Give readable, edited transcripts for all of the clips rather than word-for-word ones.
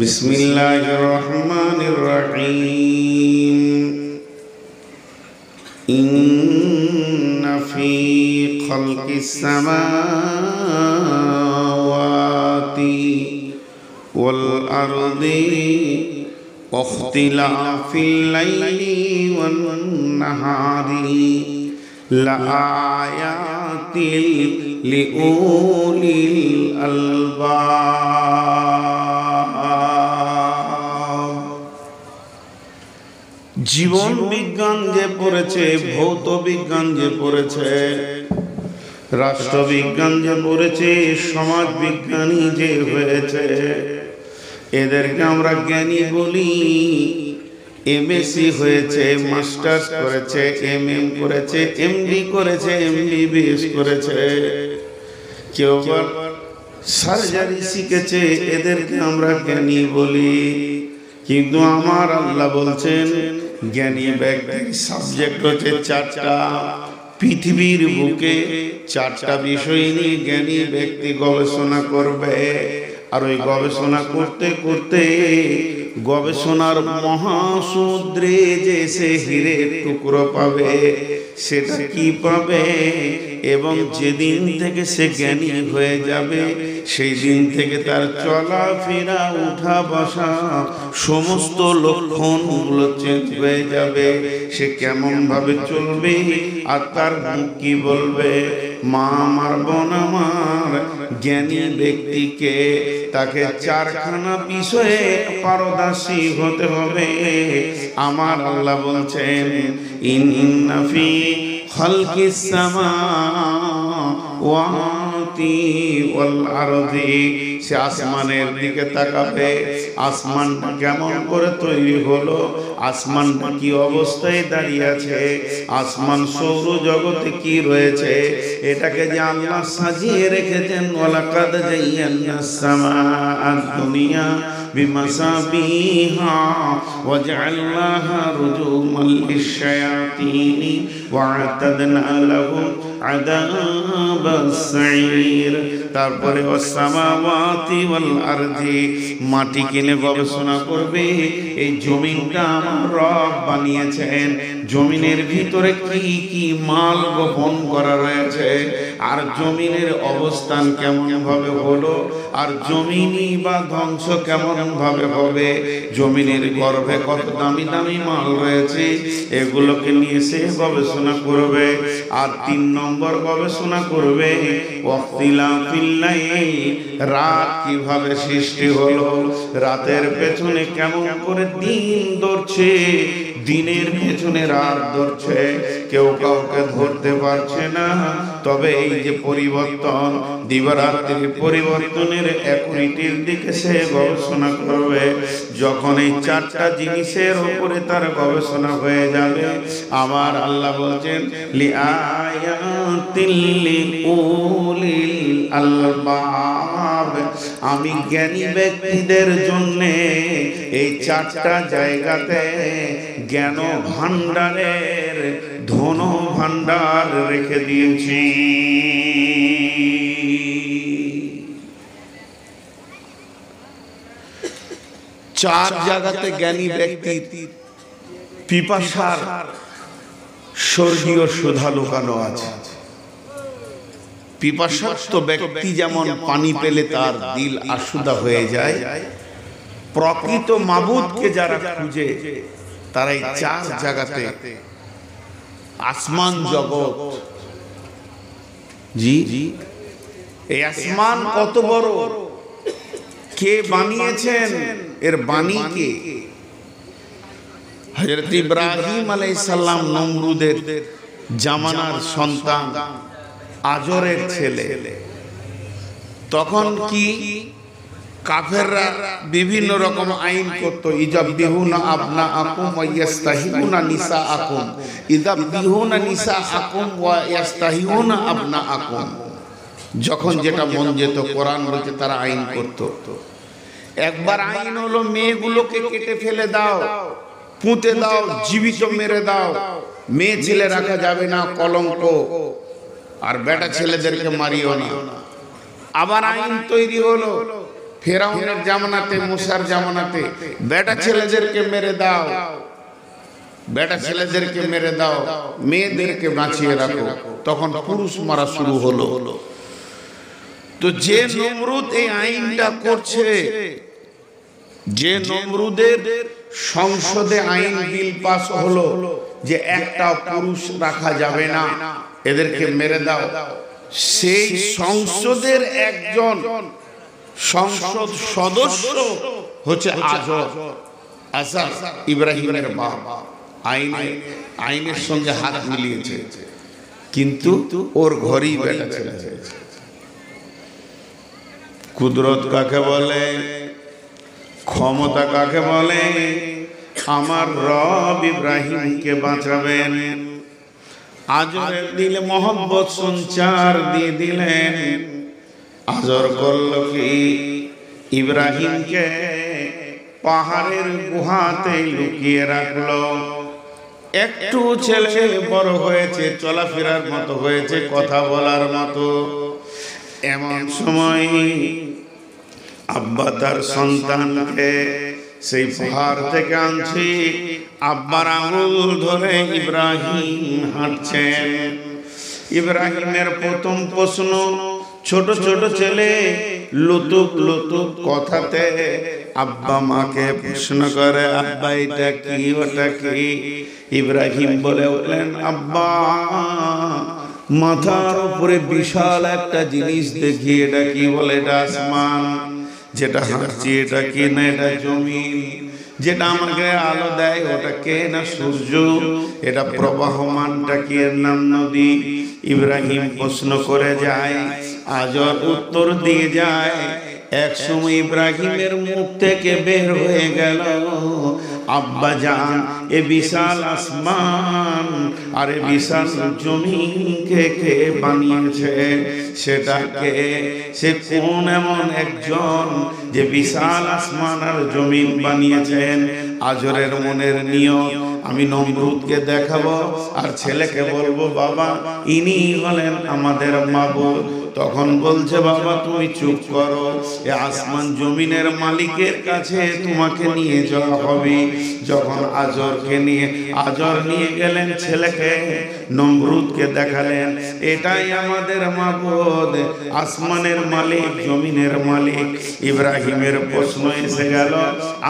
বিসমিল্লাহির রহমানির রহিম। ইন্না ফী খালকিস সামাওয়াতি ওয়াল আরদি ওয়াখতিলাফিল লাইলি ওয়ান নাহারি লাআয়াতিল লিউলিল আলবাব। জীবন বিজ্ঞান যে পড়েছে, ভৌত বিজ্ঞান যে পড়েছে, রাষ্ট্রবিজ্ঞান যে পড়েছে, সমাজ বিজ্ঞানী যে হয়েছে, এদেরকে আমরা জ্ঞানী বলি। এমএসসি হয়েছে, মাস্টার্স করেছে, এমএম করেছে, এমডি করেছে, এমবিবিএস করেছে, কেউ আবার সার্জারি শিখেছে, এদেরকে আমরা জ্ঞানী বলি। কিন্তু আমার আল্লাহ বলছেন জ্ঞানী ব্যক্তির সাবজেক্ট হচ্ছে চারটা। পৃথিবীর বুকে চারটা বিষয় নিয়ে জ্ঞানী ব্যক্তি গবেষণা করবে। আর ওই গবেষণা করতে করতে গবেষণার মহাসমুদ্রে যে সে হীরের টুকরো পাবে, সেটা কি পাবে? এবং যেদিন থেকে সে জ্ঞানী হয়ে যাবে, সেই দিন থেকে তার চলাফেরা, উঠা বসা, সমস্ত লক্ষণগুলো চেঞ্জ হয়ে যাবে। সে কেমন ভাবে চলবে আর তার মুখ কি বলবে? মা আমার, বোন আমার, জ্ঞানী ব্যক্তিকে তাকে চারখানা বিষয়ে পারদর্শী হতে হবে। আমার আল্লাহ বলছেন ইন্না ফী খালকিস সামাওয়াতি ওয়াল আরদি। সে আসমানের দিকে তাকাবে, আসমানটা কেমন করে তৈরি হলো, আসমানটা কি অবস্থায় দাঁড়িয়ে আছে, আসমান সৌরজগতে কি রয়েছে, এটাকে যে আল্লাহ সাজিয়ে রেখেছেন। ওয়ালাকাদ যায়্যানাস সামাআদ দুনিয়া বিমাসাবিহা ওয়া জাআলনাহা রুজুমান লিশ-শায়াতিনি ওয়া আ'তাদনা লাহুম আযাবাস সাঈর। তারপরে ওয়াস-সামাওয়াতি ওয়াল আরদি, মাটি কিনে গবেষণা করবে। এই জমিনটা আমার রব বানিয়েছেন, জমিনের ভিতরে কি কি মাল গোপন করা রয়েছে, আর জমিনের অবস্থান কেমন ভাবে হলো, আর জমিনই বা ধ্বংস কেমন ভাবে হবে, জমিনের গর্ভে কত দামি দামি মাল রয়েছে, এগুলোকে নিয়ে সে গবেষণা করবে। আর 3 নম্বর গবেষণা করবে ওয়াক্তিলাফিল লাইল, রাত কিভাবে সৃষ্টি হলো, রাতের পেছনে কেমন করে দিন দৌড়ছে, দিনের পেছনে রাত দৌড়ছে, কেউ কাউকে ধরতে পারছে না। তবে এই যে পরিবর্তন, দিবারাত্রির পরিবর্তনের অ্যাকুরেটির দিকে সে গবেষণা করবে। যখন এই চারটা জিনিসের উপরে তার গবেষণা হয়ে যাবে, আমার আল্লাহ বলছেন লিআয়াতিল লিউলিল আলবাব, আমি জ্ঞানী ব্যক্তিদের জন্য এই চারটা জায়গাতে জ্ঞান ভান্ডারের ধন ভান্ডার রেখে দিয়েছি। চার জায়গাতে জ্ঞানী ব্যক্তির পিপাসার স্বর্গীয় সুধা লুকানো আছে। পিপাসার্থ ব্যক্তি যেমন পানি পেলে তার দিল আশুদা হয়ে যায়, প্রকৃত মাবুদকে যারা খুঁজে তারা এই চার জায়গাতে, আসমান জগৎ, জি এই আসমান কত বড়, কে বানিয়েছেন, এর বাণী কে? হযরত ইব্রাহিম আলাইহিস সালাম নমরুদের জামানার সন্তান, আজরের ছেলে। তখন কি কাফেররা বিভিন্ন রকম আইন করতো, ইযাববিহুনা আবনাআকুম ওয়া ইস্তাহিউনা নিসাআকুম, ইযাববিহুনা নিসাআকুম ওয়া ইস্তাহিউনা আবনাআকুম। যখন যেটা মন যেত, কোরআন বলতে তারা আইন করত। একবার আইন হলো মেয়েগুলোকে কেটে ফেলে দাও, পুঁতে দাও, জীবিত মেরে দাও, মেয়ে ছেলে রাখা যাবে না, কলঙ্ক, আর বেটা ছেলেদেরকে মারিও না। আবার আইন তৈরি হলো ফেরাউনের জামানাতে, মুসার জামানাতে বেটা ছেলেদেরকে মেরে দাও, বেটা ছেলেদেরকে মেরে দাও, মেয়েদেরকে বাঁচিয়ে রাখো, তখন পুরুষ মারা শুরু হলো। তো যে নমরুদ এই আইনটা করছে, যে নমরুদের সংসদে আইন বিল পাস হলো যে একটা পুরুষ রাখা যাবে না, এদেরকে মেরে দাও, সেই সংসদের একজন সংসদ সদস্য হচ্ছে আজর, আজর ইব্রাহিমের বাপ। আইনের সঙ্গে হাত মিলিয়েছে, কিন্তু ওর ঘরেই বেটা ছেলে হয়েছে। কুদরত কাকে বলে, ক্ষমতা কাকে বলে? আমার রব ইব্রাহিমকে বাঁচাবেন, আজরের দিলে মোহব্বত সঞ্চার দিয়ে দিলেন। আজর করল কি, ইব্রাহিমকে পাহাড়ের গুহাতে লুকিয়ে রাখলো। একটু ছেলে বড় হয়েছে, চলাফেরার মতো হয়েছে, কথা বলার মতো। এমন সময় আব্বা তার সন্তানকে সেই পাহাড় থেকে আনছে, আব্বার আঙুল ধরে ইব্রাহিম হাঁটছেন। ইব্রাহিমের প্রথম প্রশ্ন, ছোট ছোট ছেলে লুতুক লুতুক কথাতে আব্বা মাকে প্রশ্ন করে, আব্বা এটা কি, ওটা কি? ইব্রাহিম বলে উঠলেন, আব্বা মাথার উপরে বিশাল একটা জিনিস দেখি, এটা কি? বলে এটা আসমান। যেটা হাঁটছি এটা কি? না এটা জমিন। যেটা আমাকে আলো দেয় ওটা কে? না সূর্য। এটা প্রবাহমানটা কি? এর নাম নদী। ইব্রাহিম প্রশ্ন করে যায়, আজর উত্তর দিয়ে যায়। এক সময় ইব্রাহিমের মুখ থেকে বের হয়ে গেল, আব্বা জান, এ বিশাল আসমান আর এ বিশাল জমিনকে কে বানিয়েছে? সেটাকে, সে কোন এমন একজন যে বিশাল আসমান আর জমিন বানিয়েছেন? আজরের মনের নিয়ম, আমি নমরুদকে দেখাবো আর ছেলেকে বলবো, বাবা ইনি হলেন আমাদের মাবুদ। তখন বলছে, বাবা তুমি চুপ করো, এ আসমান জমিনের মালিকের কাছে তোমাকে নিয়ে যাওয়া হবে। যখন আজরকে নিয়ে, আজর নিয়ে গেলেন ছেলেকে, নমরুদকে দেখালেন, এটাই আমাদের মাবুদ, আসমানের মালিক, জমিনের মালিক। ইব্রাহিমের প্রশ্ন এসে গেল,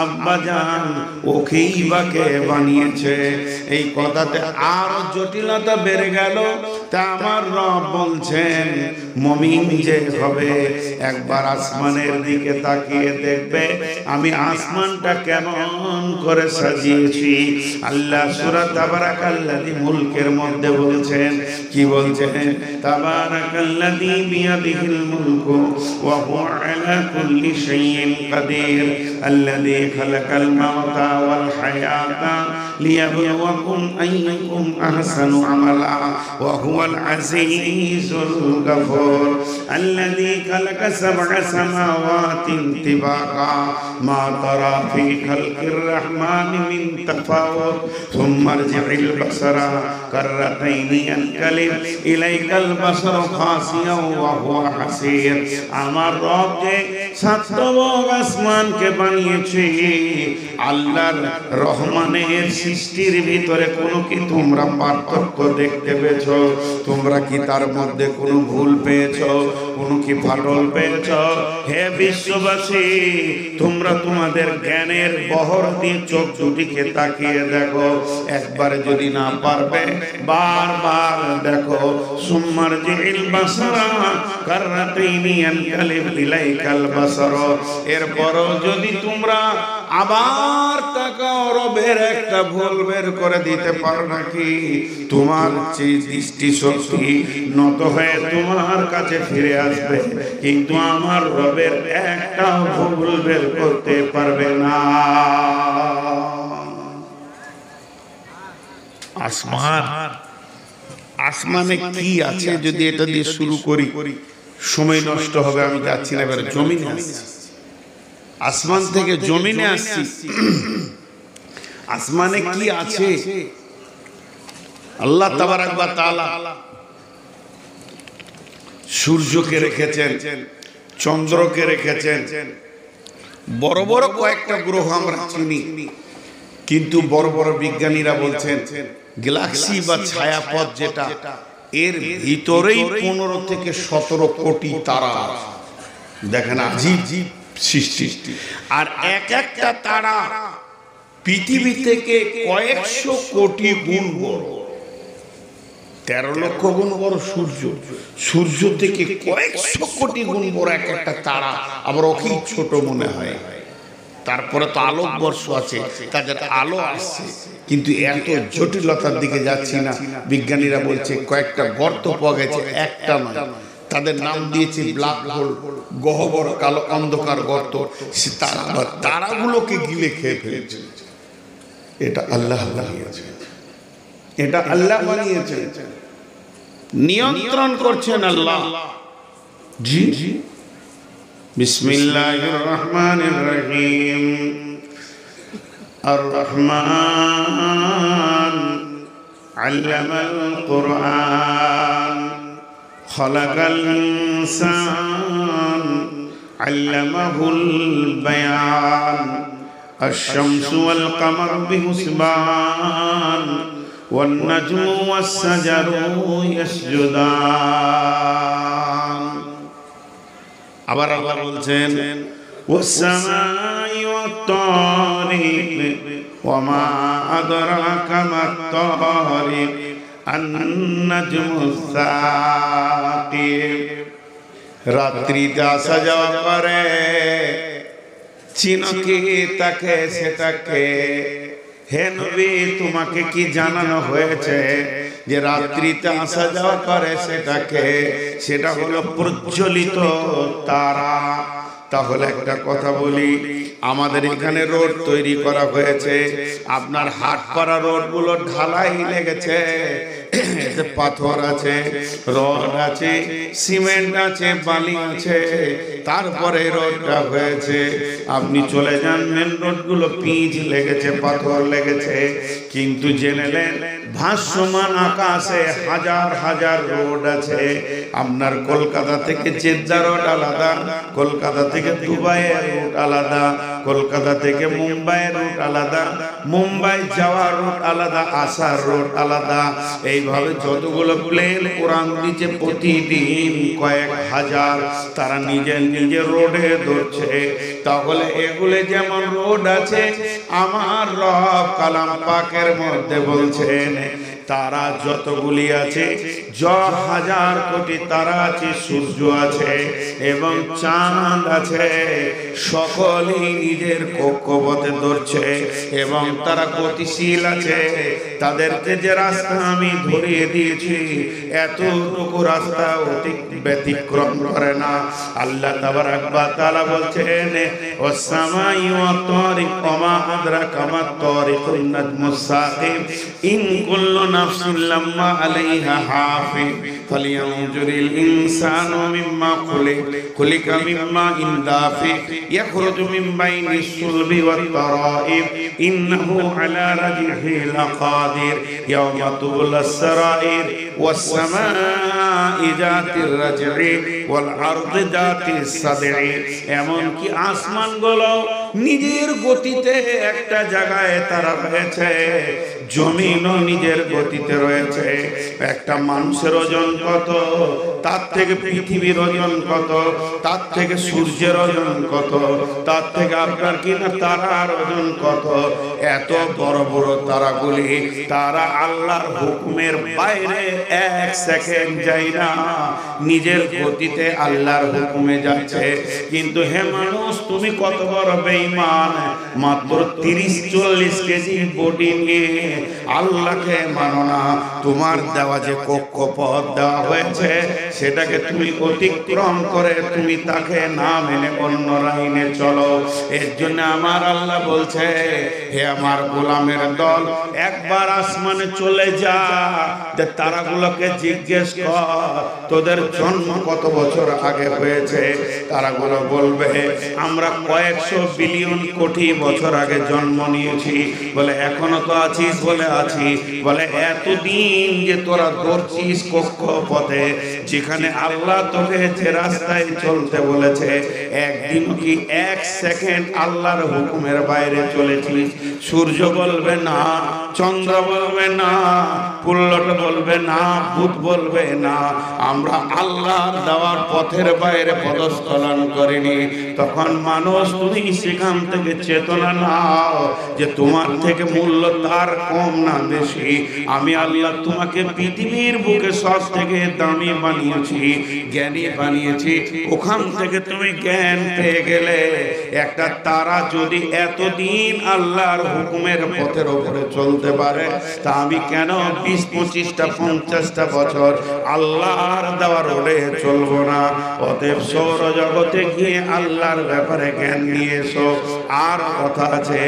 আব্বা জান ওকেই বা কে বানিয়েছে? এই কথাতে আরো জটিলতা বেড়ে গেল। তা আমার রব বলছেন, মুমিন যে হবে একবার আসমানের দিকে তাকিয়ে দেখবে আমি আসমানটা কেমন করে সাজিয়েছি। আল্লাহ সূরা তাবারাকাল্লাযী মুলকের মধ্যে বলছেন, কি বলছেন? তাবারাকাল্লাযী বিয়াদিহিল মুলকু ওয়া হুয়া আলা কুল্লি শাইইন কাদির আল্লাযী খালাকাল মাউতা ওয়াল হায়াতা লিয়াবলুয়াকুম আইয়ুকুম আহসানু আমালা ওয়া হুয়াল আজিজুল গফুর الذي خلق سبع سماوات طباقا ما ترى في خلق الرحمن من تفاوت ثم ارجع البصر كرتين ينقلب إليك البصر خاسئا وهو حسير। আমার রব যে সাতবক আসমানকে বানিয়েছে, আল্লাহর রহমানের সৃষ্টির ভিতরে কোনো কি তোমরা পার্থক্য দেখতে পেয়েছো? তোমরা কি তার মধ্যে কোনো ভুল পেয়েছো? কোনো কি ফাটল পেয়েছ? হে বিশ্ববাসী, তোমরা তোমাদের জ্ঞানের বহর দিয়ে চোখ দুটিকে তাকিয়ে দেখো। একবার যদি না পারবে বারবার দেখো। সুম্মার জিল বাসারা কাররাতাইনি ইয়ানকালিব ইলাইকাল বাসার। এরপরও যদি তোমরা আবার তাকাও, রবের একটা ভুল বের করে দিতে পারো নাকি? তোমার দৃষ্টি শক্তি নত হয়ে তোমার কাছে ফিরে আসবে, কিন্তু আমার রবের একটা ভুল বের করতে পারবে না। আসমানে কি আছে যদি এটা দিয়ে শুরু করি, সময় নষ্ট হবে। আমি যাচ্ছি না, এবার জমিনে আসছি। আসমান থেকে জমিনে আসছি। আসমানে কি আছে? আল্লাহ তাবারাক ওয়া তাআলা সূর্যকে রেখেছেন, চন্দ্রকে রেখেছেন, বড় বড় কয়েকটা গ্রহ আমরা চিনি, কিন্তু বড় বড় বিজ্ঞানীরা বলছেন গ্যালাক্সি বা ছায়াপথ যেটা, এর ভিতরেই 15 থেকে 17 কোটি তারা। দেখেন আজীব সৃষ্টি। আর এক একটা তারা পৃথিবী থেকে কয়েকশো কোটি গুণ বড়। 13 লক্ষ গুণ বড় সূর্য, সূর্য থেকে কয়েকশো কোটি গুণ বড় এক একটা তারা। আবার ওকেই ছোট মনে হয়। তারপরে তো আলোকবর্ষ আছে, তাদের আলো আসছে, কিন্তু এত জটিলতার দিকে যাচ্ছি না। বিজ্ঞানীরা বলছে কয়েকটা গর্ত পাওয়া গেছে, একটা নয়, তাদের নাম দিয়েছে ব্ল্যাক হোল, গহ্বর কালো অন্ধকার গর্ত। সে তারাগুলোকে গিলে খেয়ে ফেলেছে। এটা আল্লাহ বানিয়েছে, এটা আল্লাহ বানিয়েছে, নিয়ন্ত্রণ করছেন আল্লাহ। জি জি। বিসমিল্লাহির রহমানির রহিম। আর রহমান আল্লামাল কুরআন খালাকাল ইনসান আল্লামাহুল বায়ান আশ-শামসু ওয়াল কামারু বিহুসবান ওয়ান নাজমু ওয়াস সাজারু ইয়াসজুদান। আবার আল্লাহ বলছেন ওয়াস সামাই ওয়াত তারিক ওয়া মা আদরাকা মাত তারিক আন-নাজমুস সাকিব। রাত্রিতে আসা যাওয়া করে, চিনো কি তাকে সেটাকে? হে নবী, তোমাকে কি জানানো হয়েছে যে রাত্রিতে আসা যাওয়া করে সেটাকে? সেটা হলো প্রজ্বলিত তারা। তাহলে একটা কথা বলি, আমাদের এখানে রোড তৈরি করা হয়েছে, আপনার হাটপাড়া রোডগুলো ঢালাই লেগেছে, পাথর আছে, রড আছে, সিমেন্ট আছে, বালি আছে, তারপরে রোডটা হয়েছে। আপনি চলে যান, মেন রোডগুলো পিচ লেগেছে, পাথর লেগেছে, কিন্তু জেনে নেন ভাসমান আকাশে হাজার হাজার রোড আছে। আপনার কলকাতা থেকে জেদ্দা রোড আলাদা, কলকাতা থেকে দুবাইয়ের রুট আলাদা, কলকাতা থেকে মুম্বাইয়ের রুট আলাদা, মুম্বাই যাওয়ার রুট আলাদা, আসার রুট আলাদা। এইভাবে যতগুলো প্লেন কোরআন দিচ্ছে প্রতিদিন কয়েক হাজার, তারা নিজের নিজের রোডে ধরছে। তাহলে এগুলো যেমন রোড আছে, আমার রব কালাম পাকের মধ্যে বলছেন তারা যতগুলি আছে, হাজার কোটি তারা আছে, সূর্য আছে এবং চাঁদ আছে, সকলেই নিজের কক্ষপথে ধরছে এবং তারা গতিশীল আছে। তাদেরকে যে রাস্তা আমি ধরিয়ে দিয়েছি, এতটুকু রাস্তা ব্যতিক্রম করে না। আল্লাহ তাবারাক ওয়া তাআলা বলছেন ওয়াস সামাই ওয়াত তারিক ওয়া মা আদরাকা মাত তারিকুন নাজমুস সাকিব ইন কুল্লু নাফসিন লাম্মা আলাইহা হাফিজ ফালিয়ানজুরিল ইনসানু মিম্মা খুলিকা মিম্মা ইন দাফিক ইয়াখরুজু মিন বাইনিস সুলবি ওয়াত তারাইব ইন্নাহু আলা রাজিহি লাকাদির ইয়াওমা তুবলাস সারাইর ওয়াস সামাই যাতির রাজঈ ওয়াল আরদি যাতিস সাদঈ। এমনকি আসমানগুলো নিজের গতিতে একটা জায়গায় তারা রয়েছে, জমিনও নিজের গতিতে রয়েছে। একটা মানুষের ওজন কত, তার থেকে পৃথিবীর ওজন কত, তার থেকে সূর্যের ওজন কত, তার থেকে আপনার কিনা তারার ওজন কত। এত বড় বড় তারাগুলি, তারা আল্লাহর হুকুমের বাইরে এক সেকেন্ড যায় না, নিজের গতিতে আল্লাহর হুকুমে যাচ্ছে। কিন্তু হে মানুষ, তুমি কত বড় বেঈমান, মাত্র 30-40 কেজি বডি নিয়ে আল্লাহকে মানো না। তোমার দেওয়া যে কক্ষপথ দেওয়া হয়েছে, সেটাকে তুমি অতিক্রম করে তুমি তাকে না মেনে অন্য লাইনে চলো। এর জন্য আমার আল্লাহ বলছে, হে আমার গোলামের দল, একবার আসমানে চলে যা, যে তারাগুলোকে জিজ্ঞেস কর তোদের জন্ম কত বছর আগে হয়েছে। তারাগুলো বলবে আমরা কয়েকশো বিলিয়ন কোটি বছর আগে জন্ম নিয়েছি। বলে এখনো তো আছিস? বলে আছি। বলে এতদিন যে তোর তোরা দৌড়ছিস কক্ষপথে, যেখানে আল্লাহ তোকে যে রাস্তায় চলতে বলেছে, একদিন কি 1 সেকেন্ড আল্লাহর হুকুমের বাইরে চলেছিস? সূর্য বলবে না, চন্দ্র বলবে না, পুল্লট বলবে না, ভূত বলবে না, আমরা আল্লাহর দেওয়ার পথের বাইরে পদস্খলন করিনি। তখন মানুষ তুমি সেখান থেকে চেতনা নাও যে তোমার থেকে মূল্য তার কম না বেশি। আমি আল্লাহ তোমাকে পৃথিবীর বুকে সব থেকে দামি বানিয়েছি, জ্ঞানী বানিয়েছি। ওখান থেকে তুমি জ্ঞান পেয়ে গেলে একটা তারা যদি এতদিন আল্লাহর হুকুমের পথের উপরে চলতে পারে, তা আমি কেন 20-25টা 50টা বছর আল্লাহর দেওয়ার ওরে চলবো না? অতএব সৌর জগতে গিয়ে আল্লাহর ব্যাপারে জ্ঞান নিয়ে এসো। আর কথা আছে,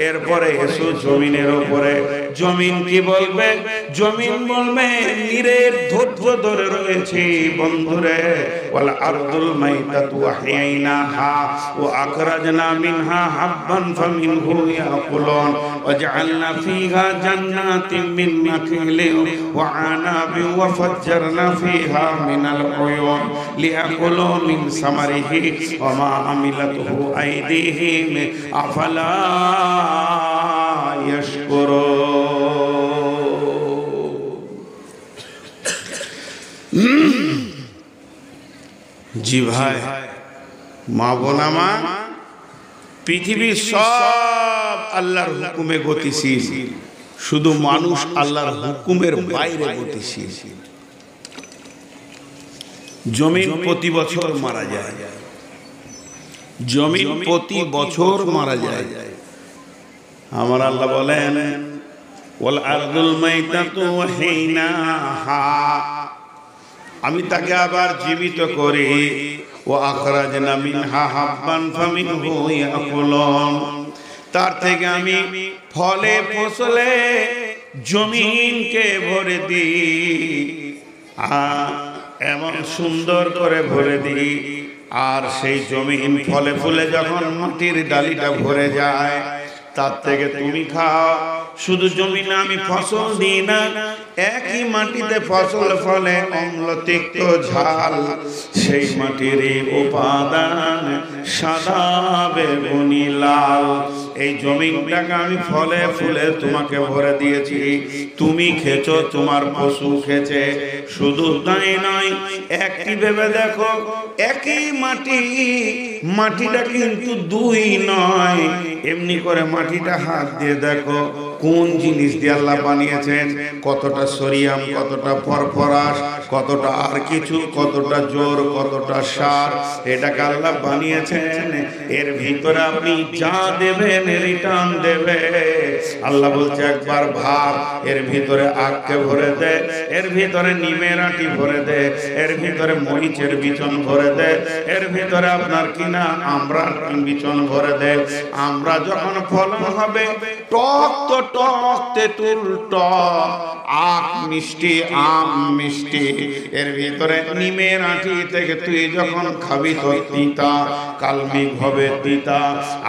এরপরে এসো জমিনের উপরে। জমিন কি বলবে? জমিন বলবে নীরের ধৈর্য ধরে রয়েছে বন্ধুরে। ওয়াল আরদুল মাইতাতু আহইনাহা ওয়া আখরাজনা মিনহা হাববান ফামিনহু ইয়াকুলুন ওয়া জাআলনা ফীহা জান্নাতিন মিন নাখিলিন ওয়া আনাবিন ওয়া ফাজ্জারনা ফীহা মিনাল উয়ুন লিয়াকুলু মিন সামারিহি ওয়া মা আমিলাতুহু আইদিহিম আফালা ইয়াশকুরুন। জি ভাই, মা বোনা মা, পৃথিবীর সব আল্লাহর হুকুমে গতিশীল, শুধু মানুষ আল্লাহর হুকুমের বাইরে গতিশীল। জমিন প্রতি বছর মারা যায়, জমিন প্রতি বছর মারা যায়। আমার আল্লাহ বলেন ওয়াল আরদুল মাইতাতু আহইনাহা, আমি তাকে আবার জীবিত করি। ওয়া আখরাজনা মিনহা হাববান ফামিনহু ইয়াকুলুন, তার থেকে আমি ফলে ফসলে জমিনকে ভরে দিই, এমন সুন্দর করে ভরে দিই। আর সেই জমিন ফলে ফুলে যখন মাটির ডালিটা ভরে যায়, তার থেকে তুমি খাও। শুধু জমিন আমি ফসল দিই না, একই মাটিতে ফসল ফলে অম্ল তিক্ত ঝাল, সেই মাটির উপাদান সাদা বেগুনি লাল। এই জমিনটাকে আমি ফলে ফুলে তোমাকে ভরে দিয়েছি, তুমি খেছো, তোমার পশু খেছে। শুধু তাই নয়, একটি ভেবে দেখো, একই মাটি, মাটিটা কিন্তু দুই নয়। এমনি করে মাটিটা হাত দিয়ে দেখো কোন জিনিস দিয়ে আল্লাহ বানিয়েছেন, কতটা সোডিয়াম, কতটা ফসফরাস, কতটা আর কিছু, কতটা জোর, কতটা সার, এটাকে আল্লাহ বানিয়েছেন। এর ভিতরে আপনি যা দেবেন রিটার্ন দেবে। আল্লাহ বলছে একবার ভাব, এর ভিতরে আখকে ভরে দে, এর ভিতরে নিমের আটি ভরে দে, এর ভিতরে মরিচের বিচন ভরে দে, এর ভিতরে আপনার কিনা আমরা বিচন ভরে দে। আমরা যখন ফলন হবে টক তো টক, তেঁতুল টক, আখ মিষ্টি, আম মিষ্টি, এর ভিতরে নিমের আঁটি থেকে তুই যখন খাবি তো তিতা, কালমিক হবে তিতা,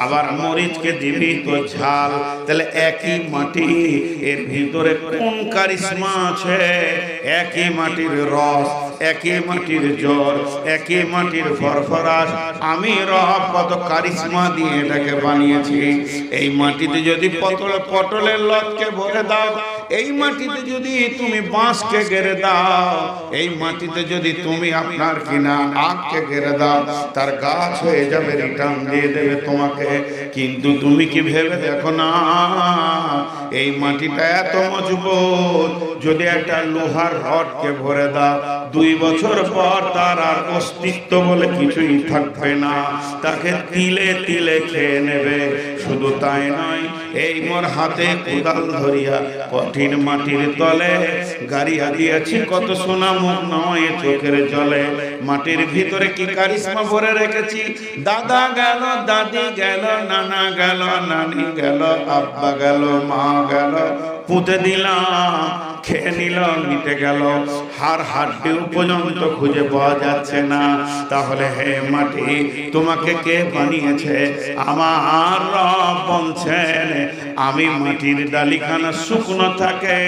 আবার মরিচকে দিবি তো ঝাল। তাহলে একই মাটি, এর ভিতরে কোন কারিশমা আছে? একই মাটির রস, একই মাটির জল, একই মাটির ফরফরাস। আমি রব কত কারিশমা দিয়ে এটাকে বানিয়েছি। এই মাটিতে যদি পটলের লতকে ভরে দাও, এই মাটিতে যদি তুমি বাঁশকে গেড়ে দাও, এই মাটিতে যদি তুমি আপনার কিনা আখকে গেড়ে দাও, তার গাছ হয়ে যাবে, রিটার্ন দিয়ে দেবে তোমাকে। কিন্তু তুমি কি ভেবে দেখো না, এই মাটিটা এত মজবুত, যদি একটা লোহার রডকে ভরে দাও, 2 বছর পর তার আর অস্তিত্ব বলে কিছুই থাকবে না, তাকে তিলে তিলে খেয়ে নেবে। শুধু তাই নয়, এই মোর হাতে কোদাল ধরিয়া কঠিন মাটির তলে গাড়িয়া দিয়েছি, কত সোনা মুখ নয় চোখের জলে। মাটির ভিতরে কি কারিশমা ভরে রেখেছি। দাদা গেল, দাদি গেল, নানা গেল, নানি গেল, আব্বা গেল, মা গেল, পুঁতে দিলাম, খেয়ে নিল, মিটে গেল, হাড় হাড্ডিও পর্যন্ত খুঁজে পাওয়া যাচ্ছে না। তাহলে হে মাটি, তোমাকে কে বানিয়েছে? আমার রব বলছেন, আমি মাটির ডালিখানা শুকনো থাকে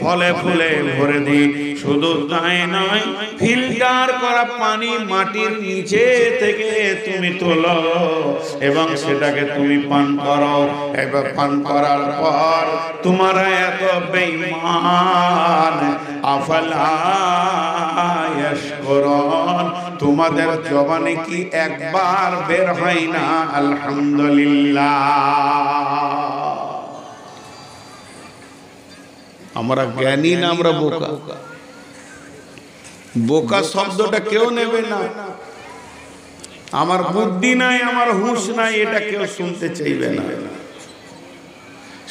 ফলে ফুলে ভরে দিই। শুধু তাই নয়, ফিল্টার করা পানি মাটির নিচে থেকে তুমি তোলো এবং সেটাকে তুমি পান করো। এবার পান করার পর তোমারা এত বেঈমান, আফালা ইয়াশকুরুন, তোমাদের জবানে কি একবার বের হয় না আলহামদুলিল্লাহ? আমরা জ্ঞানী না আমরা বোকা? বোকা শব্দটা কেউ নেবে না। আমার বুদ্ধি নাই, আমার হুঁশ নাই, এটা কেউ শুনতে চাইবে না।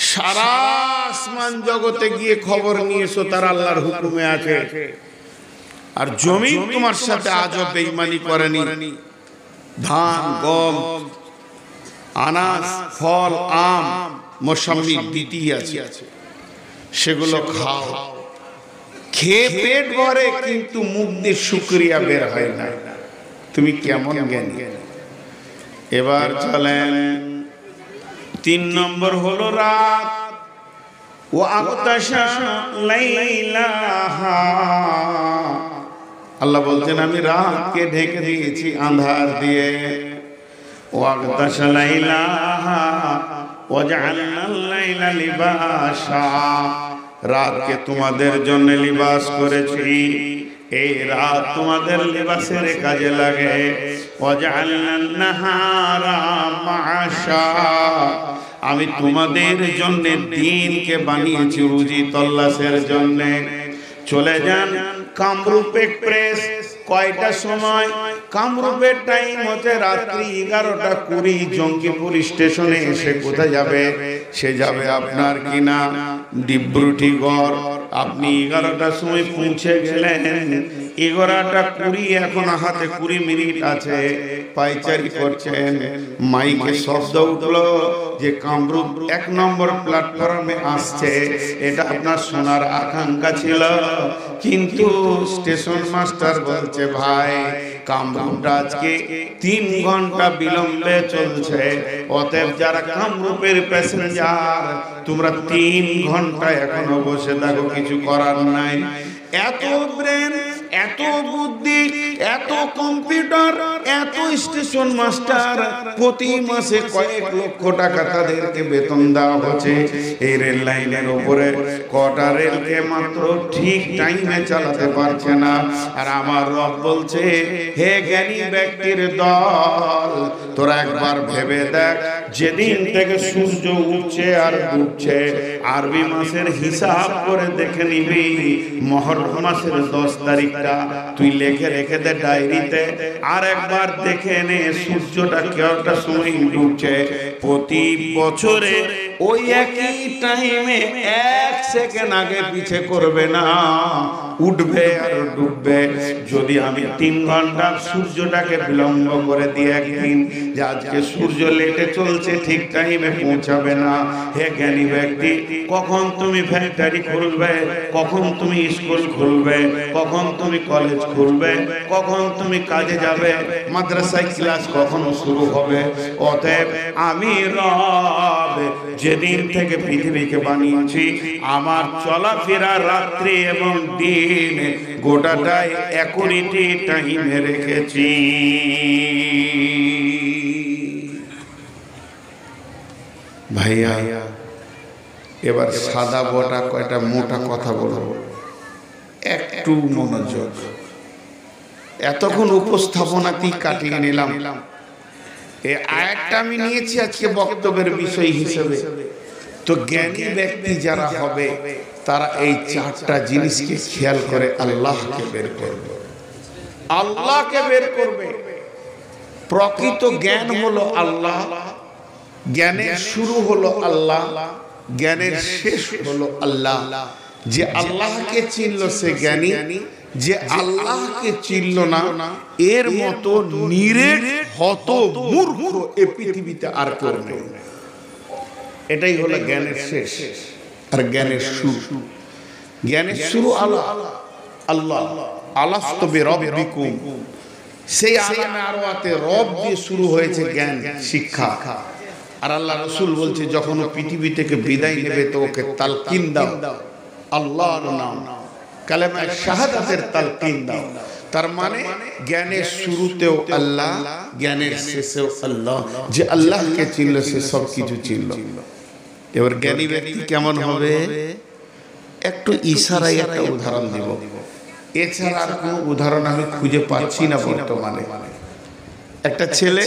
সারা আসমান জগতে গিয়ে খবর নিয়ে এসো তারা আল্লাহর হুকুমে আছে। আর জমি তোমার সাথে আজও বেঈমানি করেনি। ধান, গম, আনাজ, ফল, আম, মৌসুমী বিটি আছে, সেগুলো খাও, খেয়ে পেট ভরে, কিন্তু মুখ দিয়ে শুকরিয়া বের হয় না। তুমি কেমন জ্ঞানী? এবার চলেন 3 নম্বর হলো রাত। ওয়া আগতাশা লাইলাহা, আল্লাহ বলছেন আমি রাতকে ঢেকে দিয়েছি আঁধার দিয়ে। ওয়া আগতাশা লাইলাহা ওয়া জাআলনাল লাইলা লিবাসা, রাতকে তোমাদের জন্য লিবাস করেছি, এই রাত তোমাদের লিবাসের কাজে লাগে। ওয়াজআলনান নাহারা মাআশা, আমি তোমাদের জন্য দিনকে বানিয়েছি রুজি তল্লাশের জন্য। চলে যান কামরূপ এক্সপ্রেস, কয়টা সময়? কামরূপের টাইম হচ্ছে রাত্রি 11:20। জঙ্গিপুর স্টেশনে এসে কোথায় যাবে? সে যাবে আপনার কিনা ডিব্রুটিগড়। আপনি 11টার সময় পৌঁছে গেলেন, 11:20, এখন হাতে 20 মিনিট আছে। পাইচারি করছেন, মাইকে শব্দ উঠলো যে কামরূপ 1 নম্বর প্ল্যাটফর্মে আসছে। এটা আপনার শোনার আকাঙ্ক্ষা ছিল, কিন্তু স্টেশন মাস্টার বলছে ভাই কামরূপটা আজকে 3 ঘন্টা বিলম্বে চলছে। অতএব যারা কামরূপের প্যাসেঞ্জার, তোমরা 3 ঘন্টা এখনো বসে থাকো, কিছু করার নাই। এত ব্রেন, এত বুদ্ধি, এত কম্পিউটার, এত স্টেশন মাস্টার, প্রতি মাসে কয়েক লক্ষ টাকা তাদেরকে বেতন দেওয়া হচ্ছে। এই রেল লাইনের উপরে কটা রেলকে মাত্র ঠিক টাইমে চালাতে পারছে না। আর আমার রব বলছে, হে জ্ঞানী ব্যক্তির দল, তোরা একবার ভেবে দেখ, যেদিন থেকে সূর্য উঠছে আর ডুবছে, আরবি মাসের হিসাব করে দেখে নিবি, মহররম মাসের 10 তারিখটা তুই লিখে রেখে দে ডায়েরিতে। আর একবার দেখে নে সূর্যটা কয়টার সময় ডুবছে। প্রতি বছরে ওই একই টাইমে 1 সেকেন্ড আগে পিছে করবে না, উঠবে আর ডুববে। যদি আমি 3 ঘন্টা সূর্যটাকে বিলম্ব করে দিই একদিন, যে আজকে সূর্য লেটে চলছে, ঠিক টাইমে পৌঁছাবে না। হে জ্ঞানী ব্যক্তি, কখন তুমি ফ্যাক্টরি খুলবে, কখন তুমি স্কুল খুলবে, কখন তুমি কলেজ খুলবে, কখন তুমি কাজে যাবে, মাদ্রাসায় ক্লাস কখন শুরু হবে? অতএব আমি রব যেদিন থেকে পৃথিবীকে বানিয়েছি, আমার চলাফেরা রাত্রি এবং দিন গোটাটাই অ্যাকুরেটি টাইমে রেখেছি। ভাইয়া, এবার সাদা বটা কয়টা মোটা কথা বলবো, একটু মনোযোগ। এতক্ষণ উপস্থাপনাতেই কাটিয়ে নিলাম, এই আয়াতটা আমি নিয়েছি আজকে বক্তব্যের বিষয় হিসেবে। তো জ্ঞানী ব্যক্তি যারা হবে, তারা এই 4টা জিনিসকে খেয়াল করে আল্লাহকে বের করবে, আল্লাহকে বের করবে। প্রকৃত জ্ঞান হলো আল্লাহ, জ্ঞানের শুরু হলো আল্লাহ, জ্ঞানের শেষ হলো আল্লাহ। যে আল্লাহকে চিনল সে জ্ঞানী, যে আল্লাহকে চিনল না, এর মতো নিরেট হত মূর্খ এ পৃথিবীতে আর কেউ নেই। এটাই হলো জ্ঞানের শেষ। আর জ্ঞানের শুরু। জ্ঞানের শুরু আল্লাহ। আল্লাহ আলাস্তু বিরাব্বিকুম, সেই আলামে আরওয়াতে রব দিয়ে শুরু হয়েছে জ্ঞান শিক্ষা। আর আল্লাহ রাসূল বলছে যখন ও পৃথিবী থেকে বিদায় নেবে তো ওকে তালকিন দাও আল্লাহর নাম, কালেমা শাহাদাতের তালকিন দাও। তার মানে জ্ঞানের শুরুতেও আল্লাহ, জ্ঞানের শেষেও আল্লাহ। যে আল্লাহকে চিনল সে সব কিছু চিনল। এবার জ্ঞানী ব্যক্তি কেমন হবে একটু ইশারায় একটা উদাহরণ দেব, এছাড়া আর কোনো উদাহরণ আমি খুঁজে পাচ্ছি না বর্তমানে। একটা ছেলে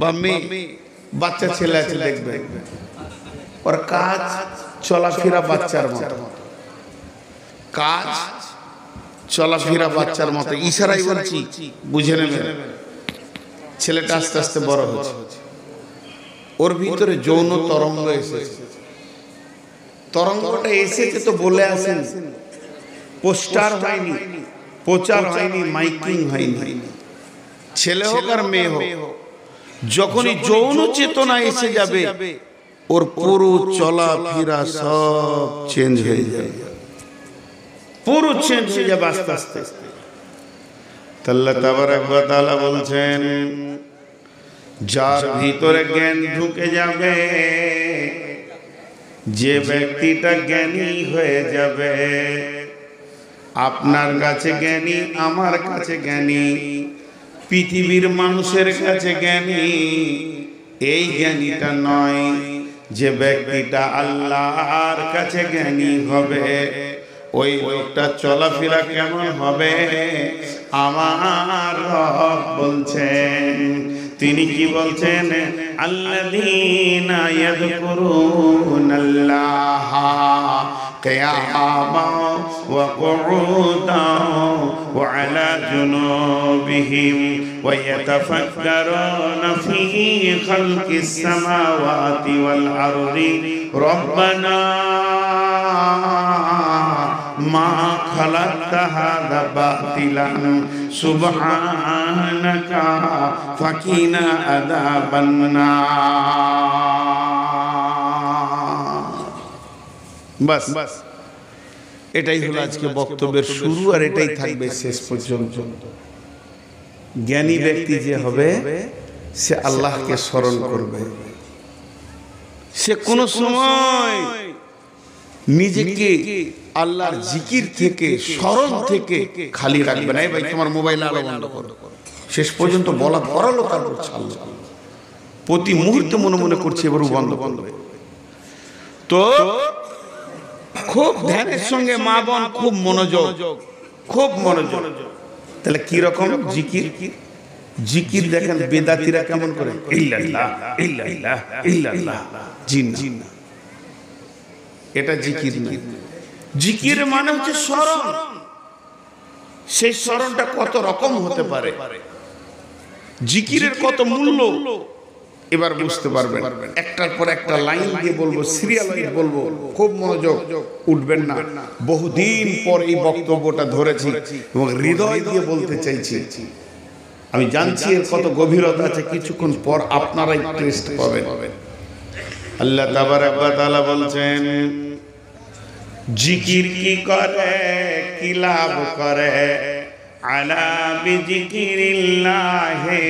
বা মেয়ে, বাচ্চা ছেলে আছে দেখবে, ওর কাজ চলাফেরা বাচ্চার মতো, কাজ চলাফেরা বাচ্চার মতো, ইশারাই বলছি বুঝে নেবেন। ছেলেটা আস্তে আস্তে বড় হচ্ছে, ওর ভিতরে যৌন তরঙ্গ এসেছে। তরঙ্গটা এসেছে তো বলে আসেন, পোস্টার হয়নি, প্রচার হয়নি, মাইকিং হয়নি। ছেলে হোক আর মেয়ে হোক, যখনই যৌন চেতনা এসে যাবে ওর পুরো চলাফেরা সব চেঞ্জ হয়ে যাবে, পুরো চেঞ্জ হয়ে যাবে আস্তে আস্তে। আল্লাহ তাবারক ওয়া তাআলা বলছেন যার ভিতরে জ্ঞান ঢুকে যাবে, যে ব্যক্তিটা জ্ঞানী হয়ে যাবে, আপনার কাছে জ্ঞানী, আমার কাছে জ্ঞানী, পৃথিবীর মানুষের কাছে জ্ঞানী, এই জ্ঞানীটা নয়। যে ব্যক্তিটা আল্লাহর কাছে জ্ঞানী হবে ওই লোকটা চলাফেরা কেমন হবে আমার রব বলছেন। তিনি কি বলছেন? আল্লাযীনা ইয়াযকুরুনাল্লাহা কিয়ামান ওয়া কুউদান ওয়া আলা জুনুবিহিম ওয়া ইয়াতাফাক্কারুনা ফী খালকিস সামাওয়াতি ওয়াল আরদি রব্বানা মা খালাকতা হাযা বাতিলান সুবহানাকা ফাকিনা আযাবান নার। বাস এটাই হলো আজকে বক্তব্যের শুরু, আর এটাই থাকবে শেষ পর্যন্ত। জ্ঞানী ব্যক্তি যে হবে সে আল্লাহকে স্মরণ করবে, সে কোনো সময় নিজেকে আল্লাহর জিকির থেকে, স্মরণ থেকে খালি রাখবে না। ভাই তোমার মোবাইল আলো বন্ধ করো, শেষ পর্যন্ত বলা ধরালো, তারপর ছাড়লো। প্রতি মুহূর্তে মনে মনে করছে এবার বন্ধ বন্ধ। তো খুব ধ্যানের সঙ্গে মা বোন খুব মনোযোগ, খুব মনোযোগ। তাহলে কি রকম জিকির? জিকির দেখেন বেদাতিরা কেমন করে, ইল্লাল্লাহ ইল্লাল্লাহ ইল্লাল্লাহ, জিন জিন, এটা জিকির নয়। জিকির মানে হচ্ছে স্মরণ। সেই স্মরণটা কত রকম হতে পারে, জিকিরের কত মূল্য এবার বুঝতে পারবেন। একটার পর একটা লাইন দিয়ে বলবো, সিরিয়াল ওয়াইজ বলবো, খুব মনোযোগ, উঠবেন না। বহুদিন পর এই বক্তব্যটা ধরেছি এবং হৃদয় দিয়ে বলতে চাইছি। আমি জানছি এর কত গভীরতা আছে, কিছুক্ষণ পর আপনারাই টেস্ট পাবেন। আল্লাহ তাবারক ওয়া তাআলা বলছেন জিকির কি করে, কি লাভ করে? আলা বিজিকিরিল্লাহি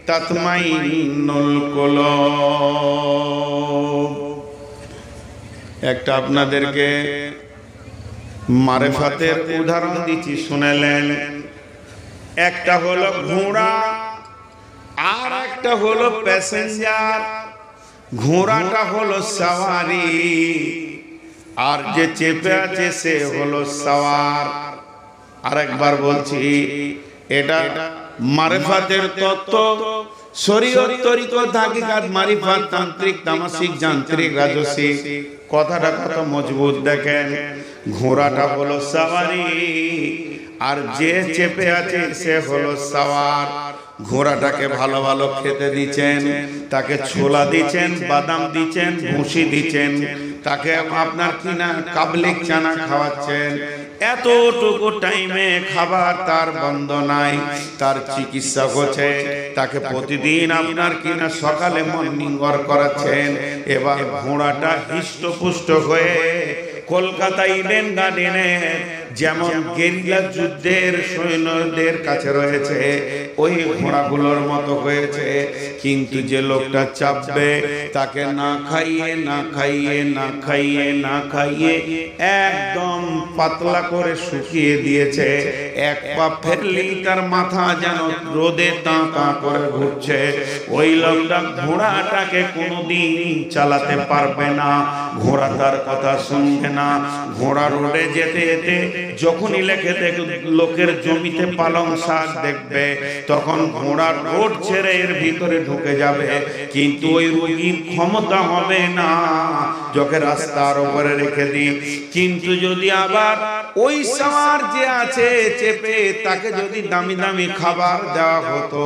তাতমাইন্নুল কুলুব। একটা আপনাদেরকে মারিফাতের উদাহরণ দিচ্ছি, শুনেলেন। একটা হলো ঘোড়া আর একটা হলো প্যাসেঞ্জার। ঘোড়াটা হলো সওয়ারি আর যে চেপে আছে সে হলো সওয়ার। আরেকবার বলছি, এটা মারিফাতের তত্ত্ব, শরীয়ত, তরিকত, হাকিকাত, মারিফাত, তান্ত্রিক, তামাসিক, যান্ত্রিক, রাজসিক। কথাটা কত মজবুত দেখেন। ঘোড়াটা হলো সওয়ারি আর যে চেপে আছে সে হলো সওয়ার। ঘোড়াটাকে ভালো ভালো খেতে দিচ্ছেন, তাকে ছোলা দিচ্ছেন, বাদাম দিচ্ছেন, ভুসি দিচ্ছেন, তাকে আপনার কিনা কাবলিক চানা খাওয়াচ্ছেন। এতটুকু টাইমে খাবার তার বন্ধ নাই, তার চিকিৎসা হচ্ছে, তাকে প্রতিদিন আপনার কিনা সকালে মর্নিং ওয়াক করাচ্ছেন। এবার ঘোড়াটা হৃষ্টপুষ্ট হয়ে কলকাতা ইডেন গার্ডেনে যেমন গেরিলা যুদ্ধের সৈন্যদের কাছে রয়েছে ওই ঘোড়াগুলোর মতো হয়েছে। কিন্তু যে লোকটা চাপবে তাকে না খাইয়ে না খাইয়ে না খাইয়ে না খাইয়ে একদম পাতলা করে শুকিয়ে দিয়েছে। এক পা ফেললেই তার মাথা যেন রোদে তাঁ তাঁ করে ঘুরছে। ওই লোকটা ঘোড়াটাকে কোনোদিন চালাতে পারবে না, ঘোড়া তার কথা শুনবে না। ঘোড়া রোডে যেতে যেতে যখনই লোকের জমিতে পালং শাক দেখবে তখন ঘোড়া রোড ছেড়ে এর ভিতরে ঢুকে যাবে, কিন্তু ওই রোগীর ক্ষমতা হবে না যখন রাস্তার উপরে রেখে দিই। কিন্তু যদি আবার ওই সাওয়ার যে আছে চেপে তাকে যদি দামি দামি খাবার দেওয়া হতো,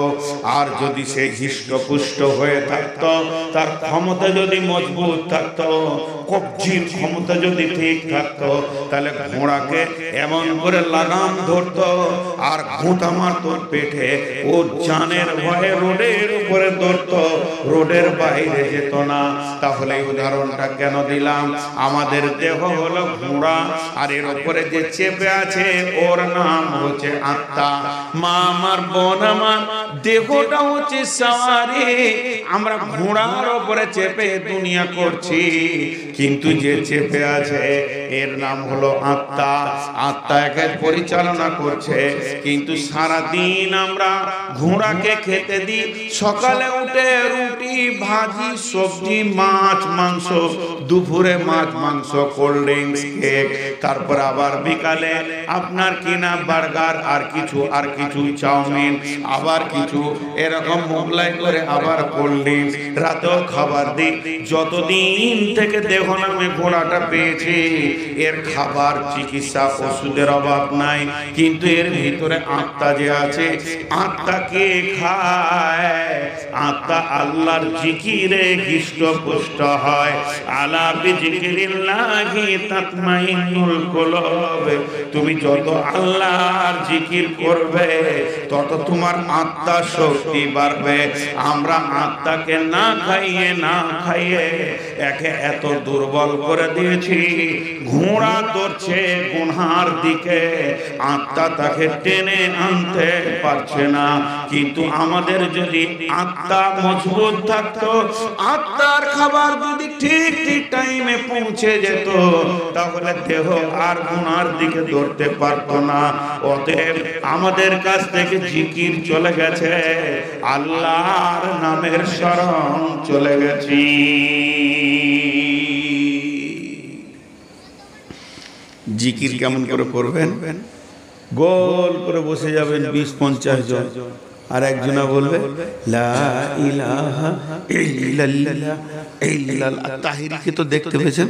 আর যদি সে হৃষ্টপুষ্ট হয়ে থাকতো, তার ক্ষমতা যদি মজবুত থাকতো, কবজির ক্ষমতা যদি ঠিক থাকতো, তাহলে ঘোড়াকে এমন করে লাগাম ধরতো আর ঘুঁটা মারতো পেটে। ও জানের ভয়ে রোডের উপরে ধরতো, রোডের বাইরে যেত না। তাহলে উদাহরণটা কেন দিলাম? আমাদের দেহ হলো ঘোড়া, আর এর উপরে যে চেপে আছে ওর নাম হচ্ছে আত্মা। মা আমার, বোন আমার, দেহটা হচ্ছে সাওয়ারি। আমরা ঘোড়ার উপরে চেপে দুনিয়া করছি, কিন্তু যে চেপে আছে এর নাম হলো আত্মা। আত্মা একে পরিচালনা করছে। কিন্তু সারা দিন আমরা ঘোড়াকে খেতে দিই। সকালে উঠে রুটি ভাজি সবজি মাছ মাংস, দুপুরে মাছ মাংস কোল্ড ড্রিঙ্কস কেক, তারপর আবার বিকালে আপনার কিনা বার্গার আর কিছু চাউমিন, আবার কিছু এরকম মোগলাই করে আবার কোল্ড ড্রিঙ্কস, রাতেও খাবার দিই। যতদিন থেকে দেহ নামে ঘোড়াটা পেয়েছি এর খাবার চিকিৎসা ওষুধের অভাব নাই। কিন্তু এর ভিতরে আত্মা যে আছে, আত্মা কে খায়? আত্মা আল্লাহর জিকিরে হৃষ্টপুষ্ট হয়। আলা বিজিকিরিল্লাহি তাতমাইন্নুল কুলুব। তুমি যত আল্লাহর জিকির করবে তত তোমার আত্মা শক্তি বাড়বে। আমরা আত্মাকে না খাইয়ে না খাইয়ে একে এত দুর্বল করে দিয়েছি, ঘোড়া দৌড়ছে গুনহার দিকে, আত্মা তাকে টেনে আনতে পারছে না। কিন্তু আমাদের যদি আত্মা মজবুত থাকতো, আত্মার খাবার যদি ঠিক ঠিক টাইমে পৌঁছে যেত, তাহলে দেহ আর গুনার দিকে দৌড়তে পারতো না। অতএব আমাদের কাছ থেকে জিকির চলে গেছে, আল্লাহর নামের শরণ চলে গেছি। জিকির কেমন করে করবেন? গোল করে বসে যাবেন 20-50 জন, আর একজনা বলবে লা ইলাহা ইল্লাল্লাহ। তাহিরিকে তো দেখতে পেয়েছেন?